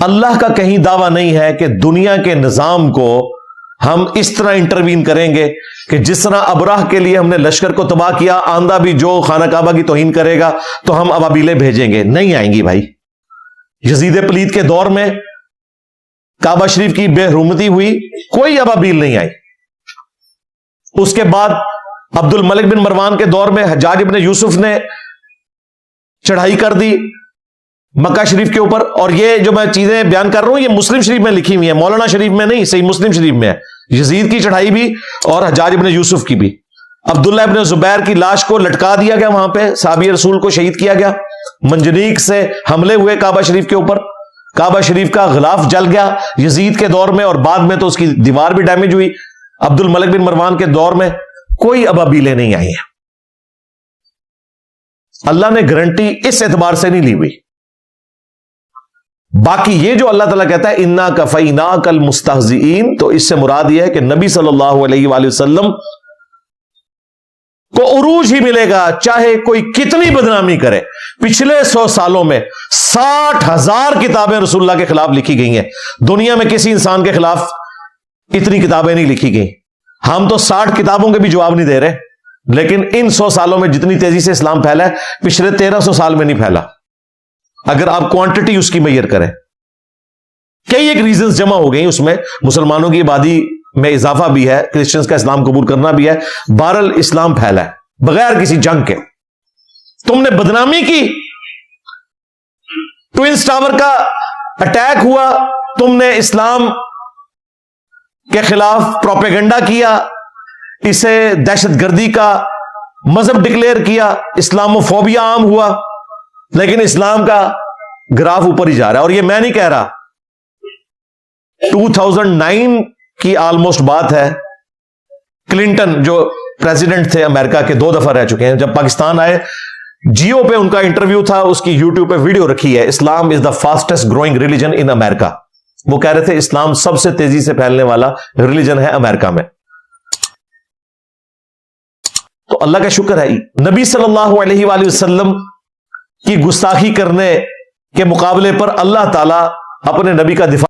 اللہ کا کہیں دعویٰ نہیں ہے کہ دنیا کے نظام کو ہم اس طرح انٹروین کریں گے کہ جس طرح ابراہ کے لیے ہم نے لشکر کو تباہ کیا، آندہ بھی جو خانہ کعبہ کی توہین کرے گا تو ہم ابابیلیں بھیجیں گے. نہیں آئیں گی بھائی. یزید پلید کے دور میں کعبہ شریف کی بے حرمتی ہوئی، کوئی ابابیل نہیں آئی. اس کے بعد عبد الملک بن مروان کے دور میں حجاج ابن یوسف نے چڑھائی کر دی مکہ شریف کے اوپر. اور یہ جو میں چیزیں بیان کر رہا ہوں یہ مسلم شریف میں لکھی ہوئی ہیں، مولانا شریف میں نہیں، صحیح مسلم شریف میں ہے. یزید کی چڑھائی بھی اور حجاج ابن یوسف کی بھی. عبداللہ ابن زبیر کی لاش کو لٹکا دیا گیا، وہاں پہ صحابی رسول کو شہید کیا گیا. منجنیق سے حملے ہوئے کعبہ شریف کے اوپر، کعبہ شریف کا غلاف جل گیا یزید کے دور میں، اور بعد میں تو اس کی دیوار بھی ڈیمیج ہوئی. عبد الملک بن مروان کے دور میں کوئی ابابیلیں نہیں آئی ہیں. اللہ نے گارنٹی اس اعتبار سے نہیں لی ہوئی. باقی یہ جو اللہ تعالیٰ کہتا ہے انا کفیناک المستہزئین، تو اس سے مراد یہ ہے کہ نبی صلی اللہ علیہ وآلہ وسلم کو عروج ہی ملے گا چاہے کوئی کتنی بدنامی کرے. پچھلے 100 سالوں میں 60,000 کتابیں رسول اللہ کے خلاف لکھی گئی ہیں. دنیا میں کسی انسان کے خلاف اتنی کتابیں نہیں لکھی گئی. ہم تو 60 کتابوں کے بھی جواب نہیں دے رہے، لیکن ان 100 سالوں میں جتنی تیزی سے اسلام پھیلا ہے پچھلے 1300 سال میں نہیں پھیلا، اگر آپ کوانٹٹی اس کی میئر کریں. کئی ایک ریزنز جمع ہو گئی اس میں، مسلمانوں کی آبادی میں اضافہ بھی ہے، کرسچنز کا اسلام قبول کرنا بھی ہے. بہرحال اسلام پھیلا ہے بغیر کسی جنگ کے. تم نے بدنامی کی، ٹوئنز ٹاور کا اٹیک ہوا، تم نے اسلام کے خلاف پروپیگنڈا کیا، اسے دہشت گردی کا مذہب ڈکلیئر کیا، اسلامو فوبیا عام ہوا، لیکن اسلام کا گراف اوپر ہی جا رہا ہے. اور یہ میں نہیں کہہ رہا، 2009 کی آلموسٹ بات ہے. کلنٹن جو پریزیڈنٹ تھے امریکہ کے، 2 دفعہ رہ چکے ہیں، جب پاکستان آئے جیو پہ ان کا انٹرویو تھا، اس کی یوٹیوب پہ ویڈیو رکھی ہے، اسلام از دا فاسٹسٹ گروئنگ ریلیجن ان امریکہ. وہ کہہ رہے تھے اسلام سب سے تیزی سے پھیلنے والا ریلیجن ہے امریکہ میں. تو اللہ کا شکر ہے نبی صلی اللہ علیہ وآلہ وسلم کی گستاخی کرنے کے مقابلے پر اللہ تعالیٰ اپنے نبی کا دفاع